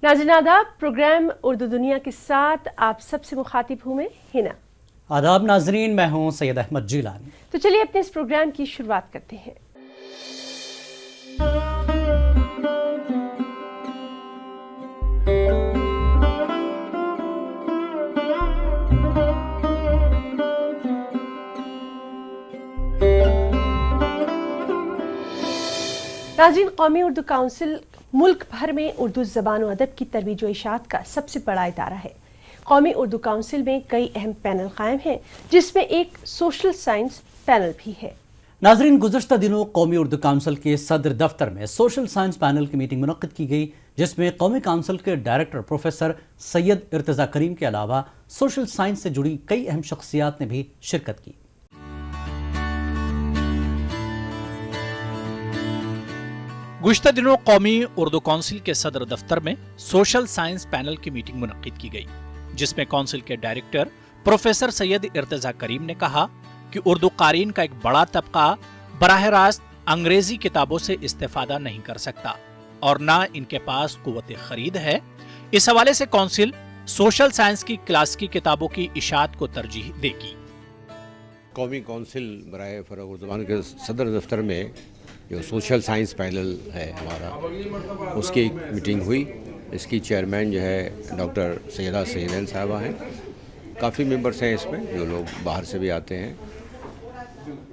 नाज़रीन आदाब, प्रोग्राम उर्दू दुनिया के साथ आप सबसे मुखातिब हूँ मैं हिना। आदाब नाजरीन, मैं हूँ सैयद अहमद जिलानी। तो चलिए अपने इस प्रोग्राम की शुरुआत करते हैं। नाज़रीन, कौमी उर्दू काउंसिल मुल्क भर में उर्दू ज़बान और अदब की तरवीज व इशाअत का सबसे बड़ा इदारा है। कौमी उर्दू काउंसिल में कई अहम पैनल कायम हैं, जिसमें एक सोशल साइंस पैनल भी है। नाजरीन, गुज़श्ता दिनों कौमी उर्दू काउंसिल के सदर दफ्तर में सोशल साइंस पैनल की मीटिंग मुनक्किद की गई, जिसमें कौमी काउंसिल के डायरेक्टर प्रोफेसर सैयद इर्तज़ा करीम के अलावा सोशल साइंस से जुड़ी कई अहम शख्सियात ने भी शिरकत की। गुज़श्ता दिनों कौमी उर्दू काउंसिल के सदर दफ्तर में सोशल साइंस पैनल की मीटिंग मुनक्किद की गई, जिसमें काउंसिल के डायरेक्टर प्रोफेसर सैयद इर्तज़ा करीम ने कहा कि उर्दू क़ारीन का एक बड़ा तबका बराह रास्त अंग्रेजी किताबों से इस्तेफादा नहीं कर सकता और ना इनके पास कुव्वत खरीद है। इस हवाले से काउंसिल सोशल साइंस की क्लास की किताबों की इशाअत को तरजीह देगी। कौमी काउंसिल बराए फ़रोग़ ज़बान के सदर दफ्तर में जो सोशल साइंस पैनल है हमारा, उसकी एक मीटिंग हुई। इसकी चेयरमैन जो है डॉक्टर सैयदा सैयदैन साहबा हैं। काफ़ी मेंबर्स हैं इसमें, जो लोग बाहर से भी आते हैं,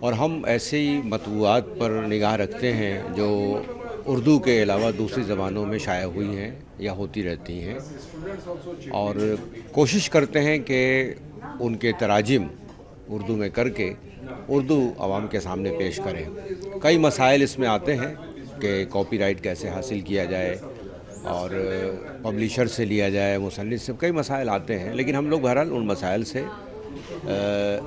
और हम ऐसे ही मतबूआत पर निगाह रखते हैं जो उर्दू के अलावा दूसरी ज़बानों में शाया हुई हैं या होती रहती हैं, और कोशिश करते हैं कि उनके तराजिम उर्दू में करके उर्दू आवाम के सामने पेश करें। कई मसाइल इसमें आते हैं कि कॉपीराइट कैसे हासिल किया जाए और पब्लिशर से लिया जाए, मुसन्निफ से, कई मसाइल आते हैं, लेकिन हम लोग बहरहाल उन मसाइल से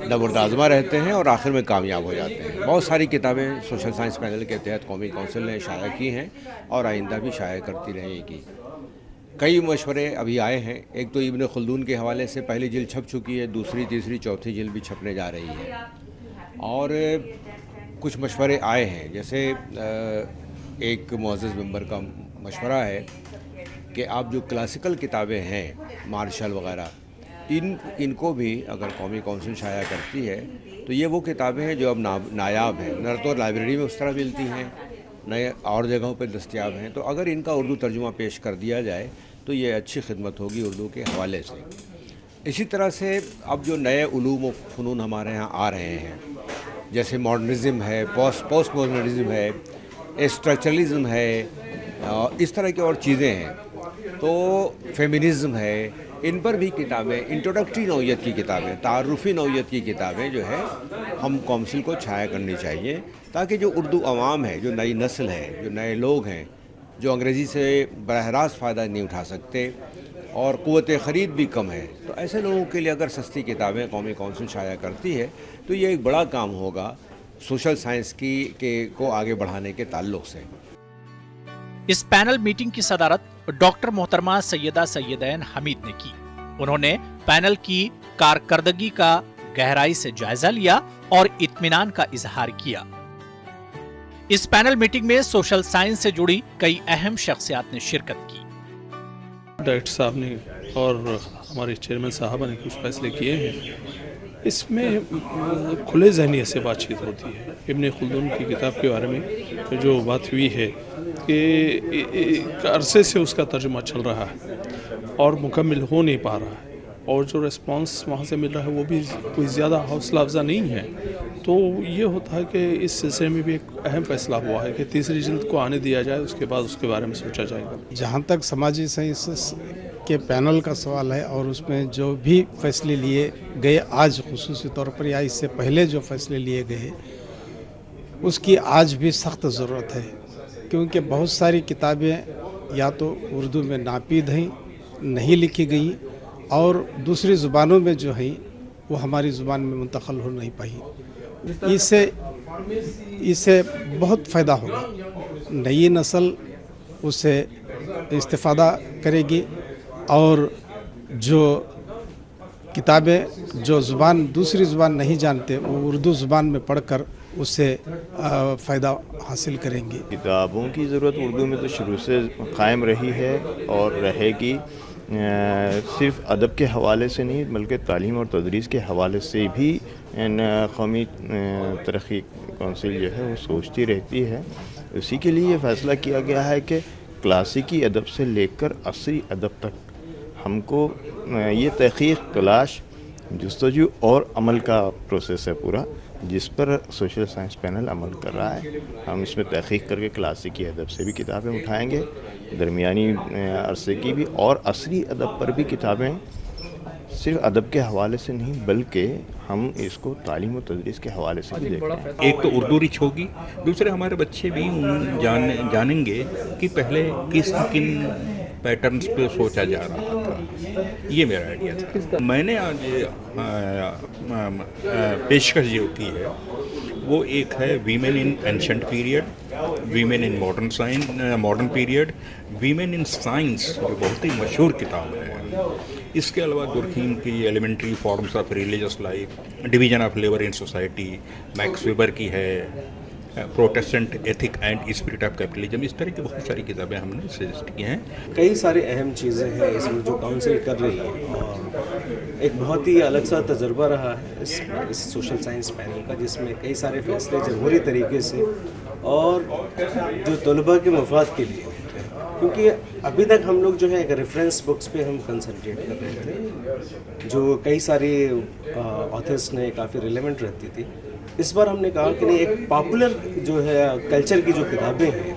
नबरदाज़मा रहते हैं और आखिर में कामयाब हो जाते हैं। बहुत सारी किताबें सोशल साइंस पैनल के तहत कौमी काउंसिल ने शाया की हैं और आइंदा भी शाया करती रहेगी। कई मशवरे अभी आए हैं। एक तो इब्न खुल्दून के हवाले से पहली जिल्द छप चुकी है, दूसरी, तीसरी, चौथी जिल्द भी छपने जा रही है, और कुछ मशवरे आए हैं। जैसे एक मुअज़्ज़ज़ मेंबर का मशवरा है कि आप जो क्लासिकल किताबें हैं, मार्शल वग़ैरह, इनको भी अगर कौमी काउंसिल शाया करती है तो ये वो किताबें हैं जो अब नायाब हैं, न तो लाइब्रेरी में उस तरह मिलती हैं, नए और जगहों पर दस्तयाब हैं। तो अगर इनका उर्दू तर्जुमा पेश कर दिया जाए तो ये अच्छी खिदमत होगी उर्दू के हवाले से। इसी तरह से अब जो नए उलूम व फ़नून हमारे यहाँ आ रहे हैं, जैसे मॉडर्निज़म है, पोस्ट मॉडर्निज़म है, स्ट्रक्चरलिज़म है, इस तरह की और चीज़ें हैं, तो फेमिनिज़म है, इन पर भी किताबें, इंट्रोडक्टरी नौइयत की किताबें, तारुफ़ी नौइयत की किताबें जो है हम काउंसिल को छाया करनी चाहिए, ताकि जो उर्दू अवाम है, जो नई नस्ल है, जो नए लोग हैं, जो अंग्रेज़ी से बराह रास्त फ़ायदा नहीं उठा सकते और क़ुव्वत ख़रीद भी कम है, तो ऐसे लोगों के लिए अगर सस्ती किताबें कौमी काउंसिल शाया करती है तो ये एक बड़ा काम होगा सोशल साइंस को आगे बढ़ाने के ताल्लुक़ से। इस पैनल मीटिंग की सदारत डॉक्टर मोहतरमा सैयदा सैयदैन हमीद ने की। उन्होंने पैनल की कारकर्दगी का गहराई से जायजा लिया और इत्मीनान का इजहार किया। इस पैनल मीटिंग में सोशल साइंस से जुड़ी कई अहम शख्सियात ने शिरकत की। डायरेक्टर साहब ने और हमारे चेयरमैन साहबा ने कुछ फैसले किए हैं। इसमें खुले ज़हनियत से बातचीत होती है। इब्न खुल्दून की किताब के बारे में जो बात हुई है कि अरसे से उसका तर्जुमा चल रहा है और मुकम्मल हो नहीं पा रहा है, और जो रिस्पांस वहाँ से मिल रहा है वो भी कोई ज़्यादा हौसला अफजा नहीं है। तो ये होता है कि इस सिलसिले में भी एक अहम फैसला हुआ है कि तीसरी जिल्द को आने दिया जाए, उसके बाद उसके बारे में सोचा जाएगा। जहाँ तक समाजी साइंस के पैनल का सवाल है और उसमें जो भी फैसले लिए गए आज खुसूसी तौर पर या इससे पहले जो फैसले लिए गए, उसकी आज भी सख्त ज़रूरत है, क्योंकि बहुत सारी किताबें या तो उर्दू में नापीद हैं, नहीं लिखी गई, और दूसरी ज़ुबानों में जो है वो हमारी ज़ुबान में मुंतक़ल हो नहीं पाई। इससे बहुत फ़ायदा होगा। नई नस्ल उससे इस्तिफ़ादा करेगी और जो किताबें जो ज़ुबान दूसरी ज़ुबान नहीं जानते वो उर्दू ज़ुबान में पढ़कर उससे फ़ायदा हासिल करेंगे। किताबों की ज़रूरत उर्दू में तो शुरू से कायम रही है और रहेगी, सिर्फ अदब के हवाले से नहीं बल्कि तालीम और तदरीस के हवाले से भी कौमी तरक्की कौंसिल जो है वो सोचती रहती है। उसी के लिए फ़ैसला किया गया है कि क्लासिकी अदब से लेकर असरी अदब तक हमको ये तहक़ीक़, तलाश, जुस्तजू और अमल का प्रोसेस है पूरा, जिस पर सोशल साइंस पैनल अमल कर रहा है। हम इसमें तहक़ीक़ करके क्लासिकी अदब से भी किताबें उठाएंगे, दरमियानी अरसे की भी, और असरी अदब पर भी किताबें, सिर्फ अदब के हवाले से नहीं बल्कि हम इसको तालीम और तदरीस के हवाले से भी देखते हैं। एक तो उर्दू रिच होगी, दूसरे हमारे बच्चे भी जानेंगे कि पहले किन पैटर्न्स पे सोचा जा रहा था। ये मेरा आइडिया था। मैंने आज पेशकश जो की है वो एक है women in ancient period, women in modern period, women in science, जो बहुत ही मशहूर किताब है। इसके अलावा दुर्खीम की elementary forms of religious life, division of labour in society, Max Weber की है Protestant ethic and spirit of capitalism. इस तरह की बहुत सारी किताबें हमने सजेस्ट की हैं। कई सारे अहम चीज़ें हैं इसमें जो काउंसिल कर रही है, और एक बहुत ही अलग सा तजर्बा रहा है इस सोशल साइंस पैनल का, जिसमें कई सारे फैसले जमहूरी तरीके से और जो तलबा के मफाद के लिए होते हैं, क्योंकि अभी तक हम लोग जो है एक रेफरेंस बुक्स पे हम कंसंट्रेट कर रहे थे जो कई सारी ऑथर्स ने काफ़ी रिलेवेंट रहती थी। इस बार हमने कहा कि नहीं, एक पॉपुलर जो है कल्चर की जो किताबें हैं,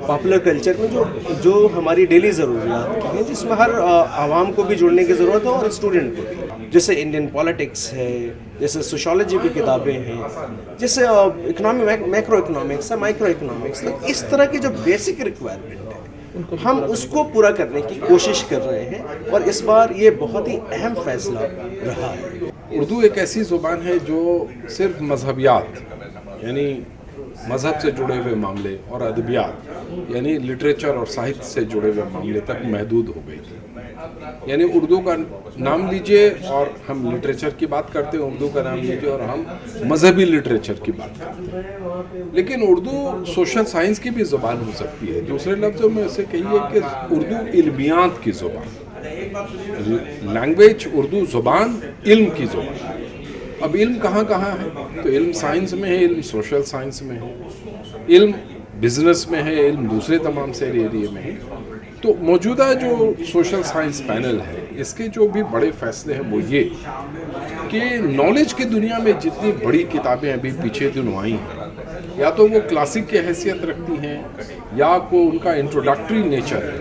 पॉपुलर कल्चर में जो हमारी डेली ज़रूरियात की हैं, जिसमें हर आवाम को भी जुड़ने की ज़रूरत है और स्टूडेंट को भी, जैसे इंडियन पॉलिटिक्स है, जैसे सोशोलॉजी की किताबें हैं, जैसे मैक्रो इकोनॉमिक्स है, माइक्रो इकोनॉमिक्स, तो इस तरह की जो बेसिक रिक्वायरमेंट है हम उसको पूरा करने की कोशिश कर रहे हैं। और इस बार ये बहुत ही अहम फैसला रहा है। उर्दू एक ऐसी ज़ुबान है जो सिर्फ मजहबियात यानी मज़हब से जुड़े हुए मामले और अदबियात यानी लिटरेचर और साहित्य से जुड़े हुए मामले तक महदूद हो गई थी। यानी उर्दू का नाम लीजिए और हम लिटरेचर की बात करते हैं, उर्दू का नाम लीजिए और हम मजहबी लिटरेचर की बात करते हैं। लेकिन उर्दू सोशल साइंस की भी ज़ुबान हो सकती है। दूसरे लफ्ज़ों में ऐसे कहिए कि उर्दू इल्मियात की ज़ुबान, लैंग्वेज उर्दू ज़ुबान इल्म की ज़ुबान। अब इल्म कहाँ कहाँ है? तो इल्म साइंस में है, इल्म सोशल साइंस में है, इल्म बिजनेस में है, इल्म दूसरे तमाम से एरिया में है। तो मौजूदा जो सोशल साइंस पैनल है, इसके जो भी बड़े फैसले हैं वो ये कि नॉलेज की दुनिया में जितनी बड़ी किताबें अभी पीछे दिनों आई हैं, या तो वो क्लासिक की हैसियत रखती हैं या को उनका इंट्रोडक्टरी नेचर है,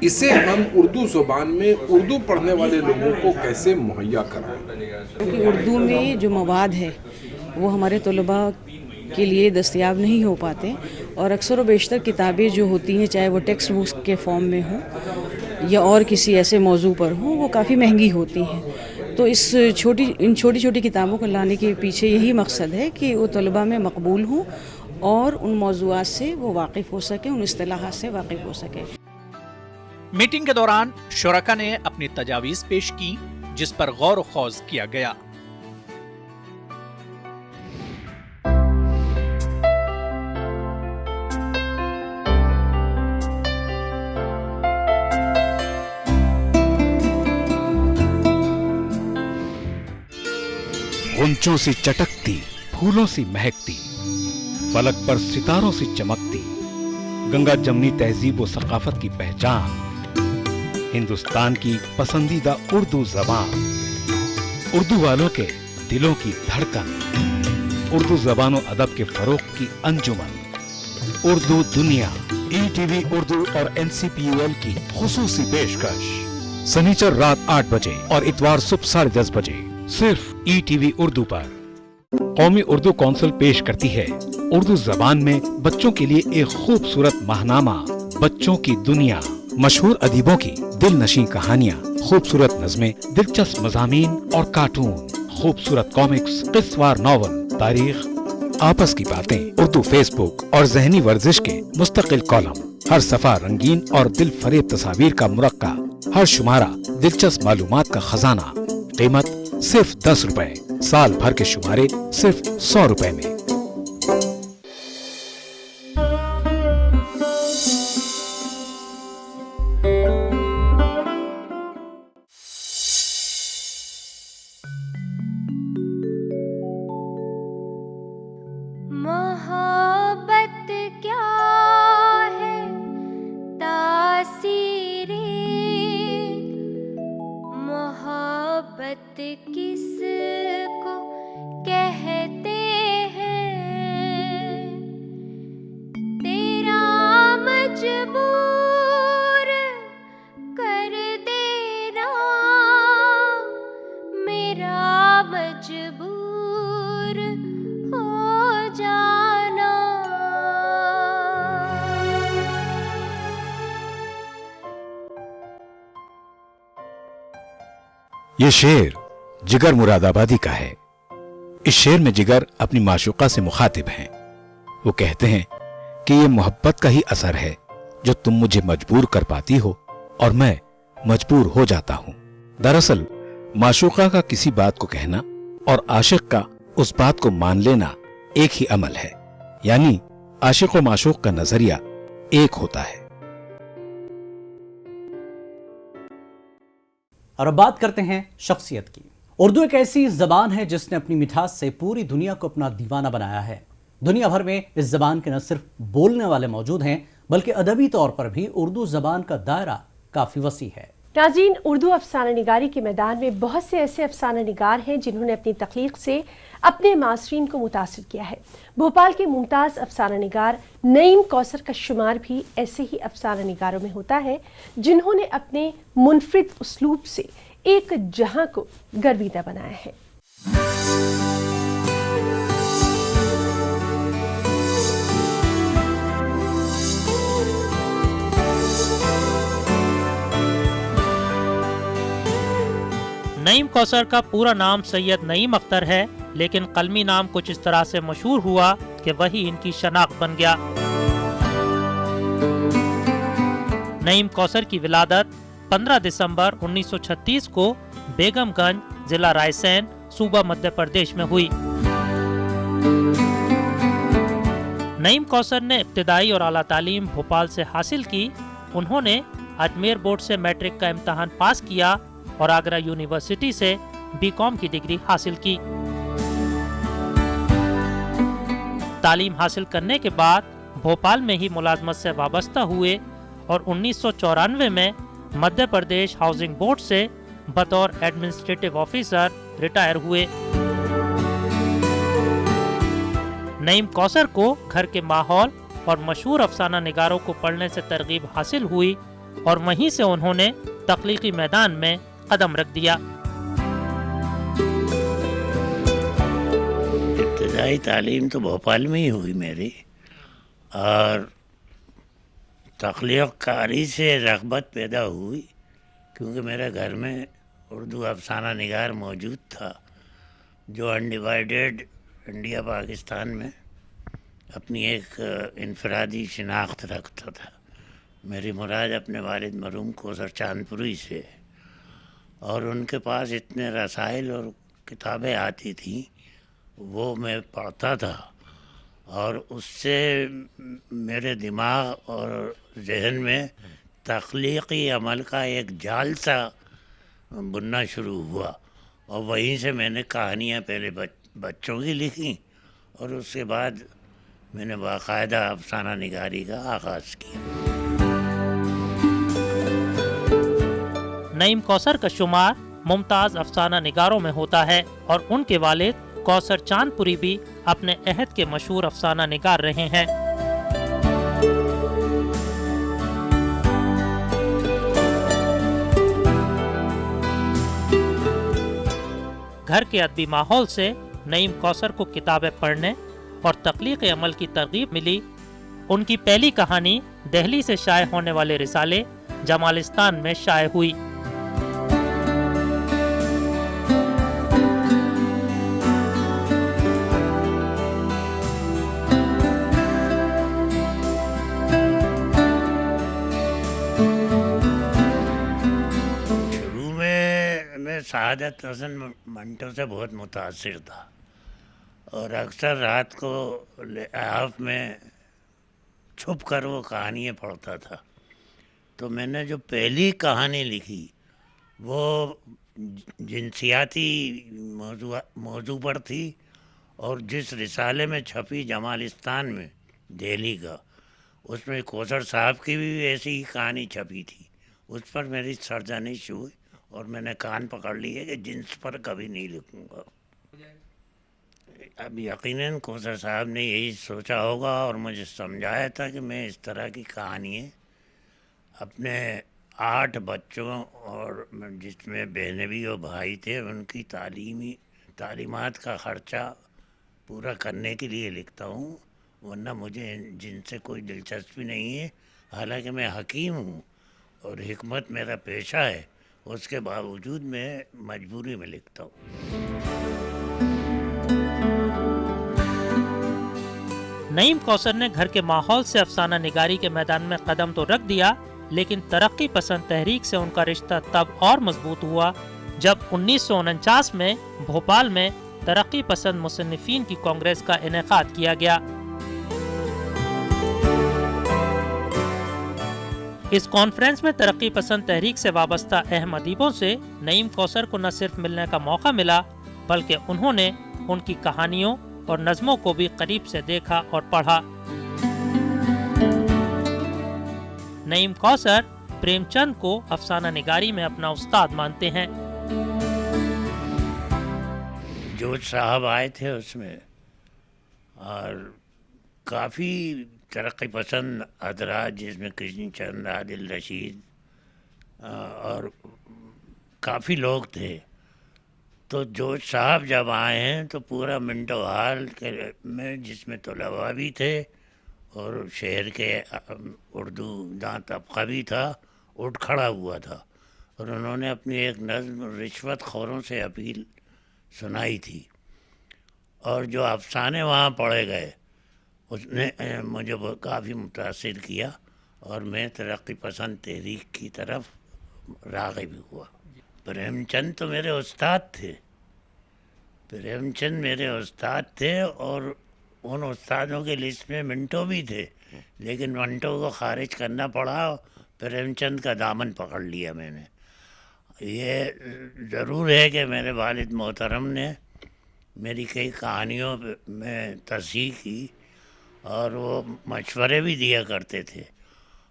इसे हम उर्दू ज़ुबान में उर्दू पढ़ने वाले लोगों को कैसे मुहैया कराएं। क्योंकि उर्दू में जो मवाद है वो हमारे तलबा के लिए दस्तयाब नहीं हो पाते, और अक्सर व बेशतर किताबें जो होती हैं, चाहे वो टेक्स्ट बुक्स के फॉर्म में हों या और किसी ऐसे मौजू पर हों, वो काफ़ी महंगी होती हैं। तो इन छोटी छोटी किताबों को लाने के पीछे यही मकसद है कि वो तलबा में मकबूल हों और उन मौज़ूआत से वो वाकिफ़ हो सकें, उन इस्तिलाहात से वाकिफ़ हो सकें। मीटिंग के दौरान शुरका ने अपनी तजावीज़ पेश की, जिस पर गौर व खौज किया गया। गुंचों से चटकती, फूलों से महकती, फलक पर सितारों से चमकती, गंगा जमनी तहजीब व सकाफत की पहचान, हिंदुस्तान की पसंदीदा उर्दू ज़बान, उर्दू वालों के दिलों की धड़कन, उर्दू ज़बान व अदब के फरोग की अंजुमन, उर्दू दुनिया। ETV उर्दू और NCPUL की खुसूसी पेशकश शनिचर रात 8 बजे और इतवार सुबह 10:30 बजे सिर्फ ETV उर्दू पर। कौमी उर्दू कौंसिल पेश करती है उर्दू ज़बान में बच्चों के लिए एक खूबसूरत माहनामा, बच्चों की दुनिया, मशहूर अदीबों की दिलनशीं कहानियाँ, खूबसूरत नज़में, दिलचस्प मज़ामीन और कार्टून, खूबसूरत कॉमिक्स, किस्सवार नॉवल, तारीख, आपस की बातें, उर्दू फेसबुक और जहनी वर्जिश के मुस्तकिल कॉलम, हर सफा रंगीन और दिल फरेब तस्वीर का मुरक्का, हर शुमारा दिलचस्प मालूमात का खजाना। कीमत सिर्फ 10 रुपए, साल भर के शुमारे सिर्फ 100 रुपए में। मोहब्बत क्या है तासीरे, मोहब्बत किसको कहते हैं, तेरा मजबूर कर देना, मेरा मजबूर हो जाना। ये शेर जिगर मुरादाबादी का है। इस शेर में जिगर अपनी माशूका से मुखातिब हैं। वो कहते हैं कि ये मोहब्बत का ही असर है जो तुम मुझे मजबूर कर पाती हो और मैं मजबूर हो जाता हूं। दरअसल माशूका का किसी बात को कहना और आशिक का उस बात को मान लेना एक ही अमल है, यानी आशिक और माशूक का नजरिया एक होता है। और अब बात करते हैं शख्सियत की। उर्दू एक ऐसी ज़बान है जिसने अपनी मिठास से पूरी दुनिया को अपना दीवाना बनाया है। दुनिया भर में इस ज़बान के न सिर्फ बोलने वाले मौजूद हैं बल्कि अदबी तौर पर भी उर्दू ज़बान का दायरा काफ़ी वसी है। नाज़रीन, उर्दू अफसाना निगारी के मैदान में बहुत से ऐसे अफसाना निगार हैं जिन्होंने अपनी तख्लीक से अपने मासरीन को मुतासिर किया है। भोपाल के मुमताज़ अफसाना निगार नईम कौसर का शुमार भी ऐसे ही अफसाना निगारों में होता है जिन्होंने अपने मुनफरिद उसलूब से एक जहां को गर्विदा बनाया है। नईम कौसर का पूरा नाम सैयद नईम अख्तर है, लेकिन कलमी नाम कुछ इस तरह से मशहूर हुआ कि वही इनकी शनाख्त बन गया। नईम कौसर की विलादत 15 दिसंबर 1936 को बेगमगंज, जिला रायसेन, सूबा मध्य प्रदेश में हुई। नईम कौसर ने इब्तिदाई और आला तालीम भोपाल से हासिल की। उन्होंने अजमेर बोर्ड से मैट्रिक का इम्तहान पास किया और आगरा यूनिवर्सिटी से बीकॉम की डिग्री हासिल की। तालीम हासिल करने के बाद भोपाल में ही मुलाजमत से वाबस्ता हुए और 1994 में मध्य प्रदेश हाउसिंग बोर्ड से बतौर एडमिनिस्ट्रेटिव ऑफिसर रिटायर हुए। नईम कौसर को घर के माहौल और मशहूर अफसाना निगारों को पढ़ने से तरगीब हासिल हुई और वहीं से उन्होंने तख्लीकी मैदान में कदम रख दिया। इब्तिदाई तालीम तो भोपाल में ही हुई मेरी, और तख्लीक कारी से रग़बत पैदा हुई क्योंकि मेरे घर में उर्दू अफसाना निगार मौजूद था जो अनडिवाइडेड इंडिया पाकिस्तान में अपनी एक इनफरादी शिनाख्त रखता था। मेरी मुराद अपने वालिद मरहूम कौसर चांदपुरी से, और उनके पास इतने रसाइल और किताबें आती थी वो मैं पढ़ता था और उससे मेरे दिमाग और जहन में तख्लीकी अमल का एक जाल सा बुनना शुरू हुआ और वहीं से मैंने कहानियाँ पहले बच्चों की लिखी और उसके बाद मैंने बाकायदा अफसाना निगारी का आगाज़ किया। नईम कौसर का शुमार मुमताज़ अफसाना निगारों में होता है और उनके वालिद कौसर चांदपुरी भी अपने अहद के मशहूर अफसाना निगार रहे हैं। घर के अदबी माहौल से नईम कौसर को किताबें पढ़ने और तख्लीक़ अमल की तरगीब मिली। उनकी पहली कहानी दिल्ली से शाये होने वाले रिसाले जमालिस्तान में शाये हुई। سعادت حسن منٹو سے بہت متاثر تھا اور اکثر رات کو لحاف میں چھپ کر وہ کہانیاں پڑھتا تھا. تو میں نے جو پہلی کہانی لکھی وہ جنسیاتی موضوع پر تھی اور جس رسالے میں چھپی جمالستان میں دہلی کا، اس میں کوثر صاحب کی بھی ایسی ہی کہانی چھپی تھی. اس پر میری سرزنش ہوئی اور میں نے کان پکڑ لی ہے کہ جنس پر کبھی نہیں لکھوں گا. اب یقیناً کوثر صاحب نے یہی سوچا ہوگا اور مجھے سمجھایا تھا کہ میں اس طرح کی کہانیاں اپنے 8 بچوں اور جس میں بہنیں بھی اور بھائی تھے ان کی تعلیمات کا خرچہ پورا کرنے کے لیے لکھتا ہوں، ورنہ مجھے جن سے کوئی دلچسپی نہیں ہے. حالانکہ میں حکیم ہوں اور حکمت میرا پیشہ ہے، اس کے باوجود میں مجبوری میں لکھتا ہوں. نعیم کوثر نے گھر کے ماحول سے افسانہ نگاری کے میدان میں قدم تو رکھ دیا، لیکن ترقی پسند تحریک سے ان کا رشتہ تب اور مضبوط ہوا جب 1949 میں بھوپال میں ترقی پسند مصنفین کی کانگریس کا انعقاد کیا گیا. اس کانفرنس میں ترقی پسند تحریک سے وابستہ اہم ادیبوں سے نعیم کوثر کو نہ صرف ملنے کا موقع ملا بلکہ انہوں نے ان کی کہانیوں اور نظموں کو بھی قریب سے دیکھا اور پڑھا. نعیم کوثر پریم چند کو افسانہ نگاری میں اپنا استاد مانتے ہیں. جوج صاحب آئے تھے اس میں اور کافی ترقی پسند حضرات جس میں کرشن چند، عادل رشید اور کافی لوگ تھے. تو جوج صاحب جب آئے ہیں تو پورا منٹو ہال میں جس میں طلباء بھی تھے اور شہر کے اردو داں طبقہ بھی تھا اٹھ کھڑا ہوا تھا اور انہوں نے اپنی ایک نظم رشوت خوروں سے اپیل سنائی تھی اور جو افسانے وہاں پڑھے گئے اس نے مجھے کافی متاثر کیا اور میں ترقی پسند تحریک کی طرف راغب ہوا. پریم چند تو میرے استاد تھے، پریم چند میرے استاد تھے اور ان استادوں کے لسٹ میں منٹو بھی تھے، لیکن منٹو کو خارج کرنا پڑا، پریم چند کا دامن پکڑ لیا میں نے. یہ ضرور ہے کہ میرے والد محترم نے میری کئی کہانیوں میں تصحیح کی اور وہ مشورے بھی دیا کرتے تھے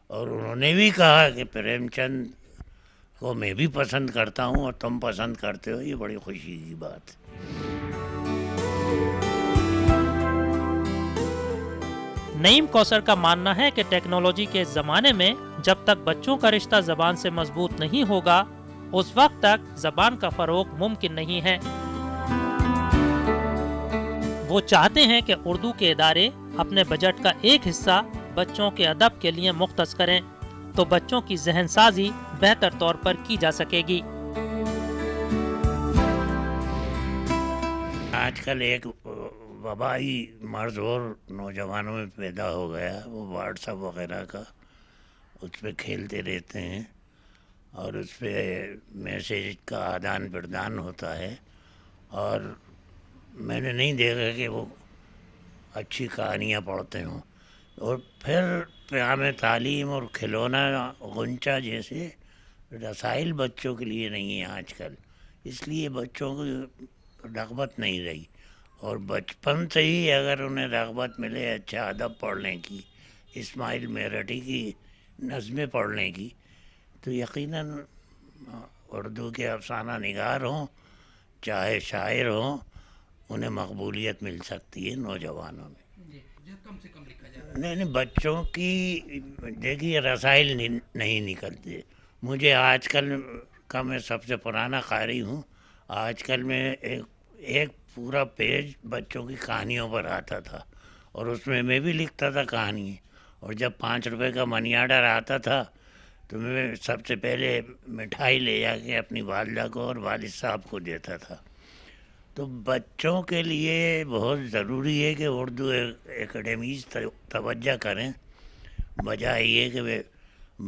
اور انہوں نے بھی کہا کہ پریم چند کو میں بھی پسند کرتا ہوں اور تم پسند کرتے ہو، یہ بڑی خوشی کی بات ہے. نعیم کوثر کا ماننا ہے کہ ٹیکنالوجی کے زمانے میں جب تک بچوں کا رشتہ زبان سے مضبوط نہیں ہوگا اس وقت تک زبان کا فروغ ممکن نہیں ہے. وہ چاہتے ہیں کہ اردو کے ادارے اپنے بجٹ کا ایک حصہ بچوں کے ادب کے لیے مختص کریں تو بچوں کی ذہن سازی بہتر طور پر کی جا سکے گی. آج کل ایک وبائی مرض اور نوجوانوں میں پیدا ہو گیا، وہ واٹس ایپ وغیرہ کا، اس پہ کھیلتے رہتے ہیں اور اس پہ میسیج کا آدان پردان ہوتا ہے اور میں نے نہیں دیکھا کہ وہ اچھی کہانیاں پڑھتے ہوں. اور پھر پیام تعلیم اور کھلونا غنچہ جیسے رسائل بچوں کے لیے نہیں ہیں آج کل، اس لیے بچوں کو رغبت نہیں رہی. اور بچپن سے ہی اگر انہیں رغبت ملے اچھا ادب پڑھنے کی، اسماعیل میرٹھی کی نظمیں پڑھنے کی، تو یقیناً اردو کے افسانہ نگار ہوں چاہے شاعر ہوں انہیں مقبولیت مل سکتی ہے نوجوانوں میں. نہیں بچوں کی دیکھیے رسائل نہیں نکلتے. مجھے آج کل کا میں سب سے پرانا قاری ہوں، آج کل میں ایک پورا پیج بچوں کی کہانیوں پر آتا تھا اور اس میں بھی لکھتا تھا کہانی. اور جب 5 روپے کا منی آرڈر آتا تھا تو میں سب سے پہلے مٹھائی لے جا کے اپنی والدہ کو اور والد صاحب کو دیتا تھا. تو بچوں کے لیے بہت ضروری ہے کہ اردو اکیڈمیز توجہ کریں، بجائے یہ کہ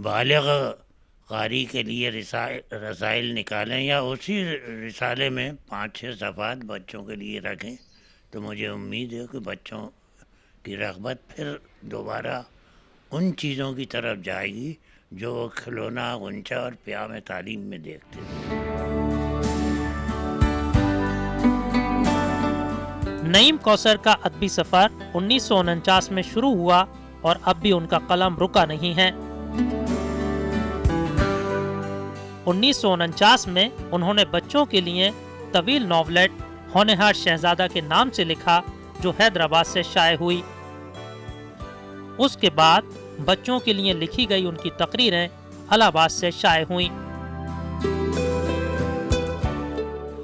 بالغ قاری کے لیے رسائل نکالیں یا اسی رسالے میں 5-6 صفحات بچوں کے لیے رکھیں تو مجھے امید ہے کہ بچوں کی رغبت پھر دوبارہ ان چیزوں کی طرف جائے گی جو وہ کھلونا، غنچہ اور پیام تعلیم میں دیکھتے تھے۔ نعیم کوثر کا ادبی سفر 1949 میں شروع ہوا اور اب بھی ان کا قلم رکا نہیں ہے۔ 1949 میں انہوں نے بچوں کے لیے طویل ناولٹ ہونہار شہزادہ کے نام سے لکھا جو حیدرآباد سے شائع ہوئی۔ اس کے بعد بچوں کے لیے لکھی گئی ان کی تقریریں الہ آباد سے شائع ہوئیں۔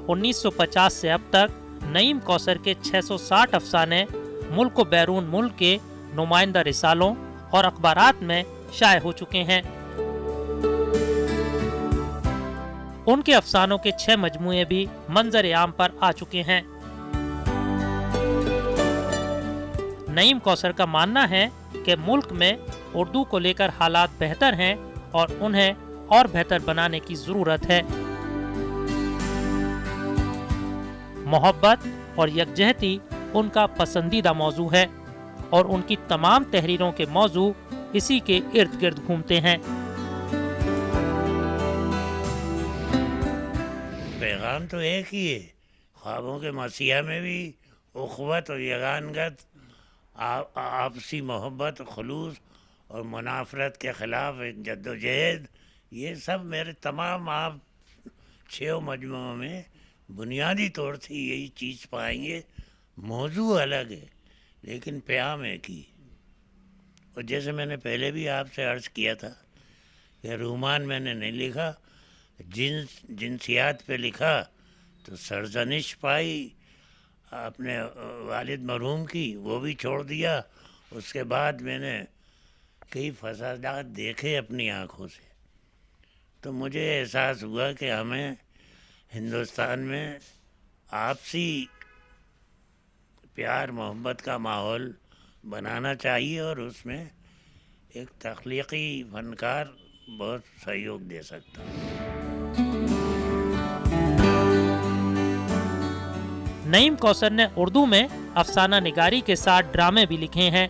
1950 سے اب تک نعیم کوثر کے 660 افسانے ملک و بیرون ملک کے نمائندہ رسالوں اور اخبارات میں شائع ہو چکے ہیں۔ ان کے افسانوں کے 6 مجموعے بھی منظر عام پر آ چکے ہیں۔ نعیم کوثر کا ماننا ہے کہ ملک میں اردو کو لے کر حالات بہتر ہیں اور انہیں اور بہتر بنانے کی ضرورت ہے۔ محبت اور یکجہتی ان کا پسندیدہ موضوع ہے اور ان کی تمام تحریروں کے موضوع اسی کے ارد گرد گھومتے ہیں۔ پیغام تو ایک ہی ہے، خوابوں کے مسیح میں بھی اخوت اور یگانگت، آپسی محبت، خلوص اور منافرت کے خلاف ایک جد و جہد، یہ سب میرے تمام آپ 6 مجموعوں میں بنیادی طور سے یہی چیز پائیں گے۔ موضوع الگ ہے لیکن پیام ایک ہی۔ اور جیسے میں نے پہلے بھی آپ سے عرض کیا تھا کہ رومان میں نے نہیں لکھا، جنسیات پہ لکھا تو سرزنش پائی اپنے والد مرحوم کی، وہ بھی چھوڑ دیا۔ اس کے بعد میں نے کئی فسادات دیکھے اپنی آنکھوں سے، تو مجھے احساس ہوا کہ ہمیں ہندوستان میں آپسی پیار محبت کا ماحول بنانا چاہیے اور اس میں ایک تخلیقی فنکار بہت سہیوگ دے سکتا ہے۔ نعیم کوثر نے اردو میں افسانہ نگاری کے ساتھ ڈرامے بھی لکھے ہیں۔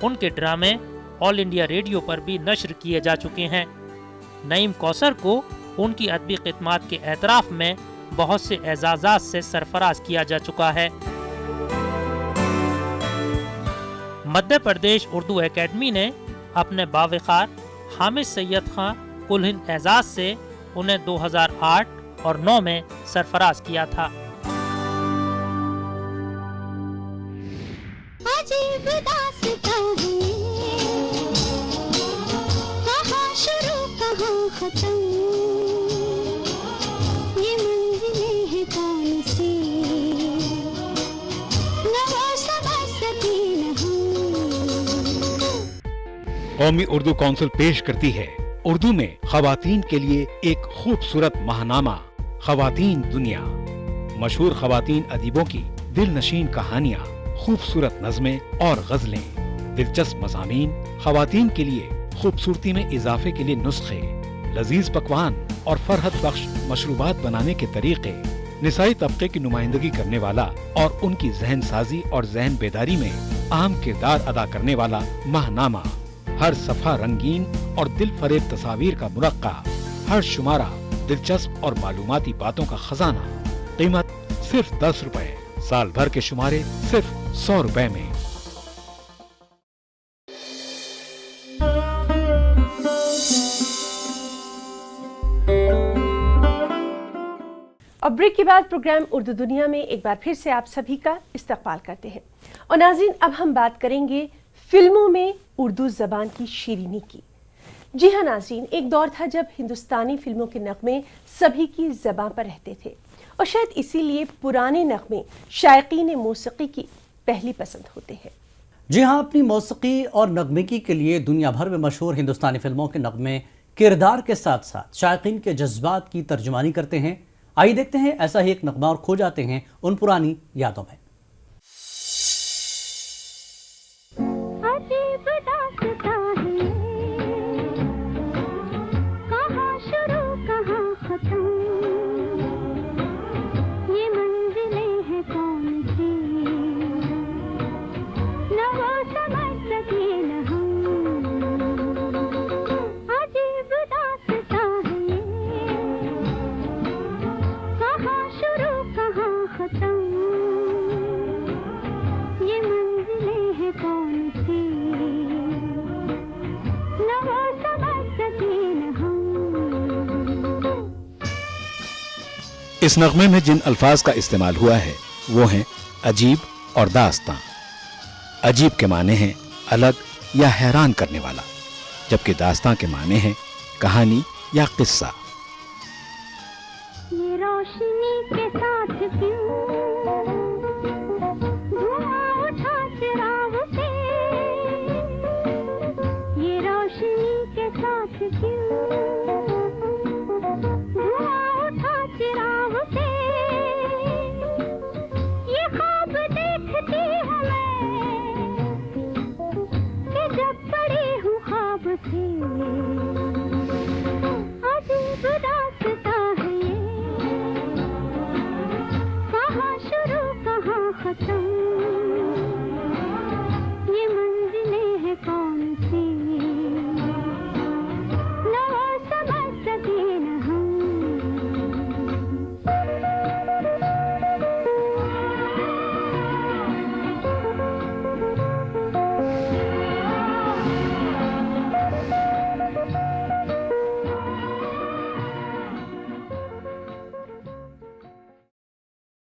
ان کے ڈرامے آل انڈیا ریڈیو پر بھی نشر کیے جا چکے ہیں۔ نعیم کوثر کو ان کی ادبی خدمات کے اعتراف میں بہت سے اعزازات سے سرفراز کیا جا چکا ہے۔ مدھیہ پردیش اردو اکیڈمی نے اپنے باوقار حامد سید خان کل ہند اعزاز سے انہیں 2008 اور 2009 میں سرفراز کیا تھا۔ عجیب داستاں ہے، کہاں شروع کہاں ختم، یہ منزلیں ہیں کون سی، نہ وہ سمجھ سکے نہ ہم۔ قومی اردو کونسل پیش کرتی ہے اردو میں خواتین کے لیے ایک خوبصورت ماہنامہ خواتین دنیا، مشہور خواتین ادیبوں کی دل نشین کہانیاں، خوبصورت نظمیں اور غزلیں، دلچسپ مضامین، خواتین کے لیے خوبصورتی میں اضافے کے لیے نسخے، لذیذ پکوان اور فرحت بخش مشروبات بنانے کے طریقے، نسائی طبقے کی نمائندگی کرنے والا اور ان کی ذہن سازی اور ذہن بیداری میں اہم کردار ادا کرنے والا ماہنامہ، ہر صفحہ رنگین اور دل فریب تصاویر کا مرقع، ہر شمارہ دلچسپ اور معلوماتی باتوں کا خزانہ، قیمت صرف 10 روپے، سال بھر کے شمارے صرف 100 روپے میں۔ اور بریک کے بعد پروگرام اردو دنیا میں ایک بار پھر سے آپ سبھی کا استقبال کرتے ہیں۔ اور ناظرین، اب ہم بات کریں گے فلموں میں اردو زبان کی شیرینی کی۔ جی ہاں ناظرین، ایک دور تھا جب ہندوستانی فلموں کے نغمے سبھی کی زبان پر رہتے تھے اور شاید اسی لیے پرانے نغمے شائقین موسیقی کی پہلی پسند ہوتے ہیں۔ جی ہاں، اپنی موسیقی اور نغمگی کے لیے دنیا بھر میں مشہور ہندوستانی فلموں کے نغمے کردار کے ساتھ ساتھ شائقین کے جذبات کی ترجمانی کرتے ہیں۔ آئیے دیکھتے ہیں ایسا ہی ایک نغمہ اور کھو جاتے ہیں ان پرانی یادوں میں۔ عجیب داستاں ہے، کہاں इस नगमे में जिन अल्फाज का इस्तेमाल हुआ है वो हैं अजीब और दास्तां। अजीब के माने हैं अलग या हैरान करने वाला, जबकि दास्तां के माने हैं कहानी या किस्सा। ये रोशनी के साथ क्यों धुआं उठा चिराग से, ये रोशनी के साथ क्यों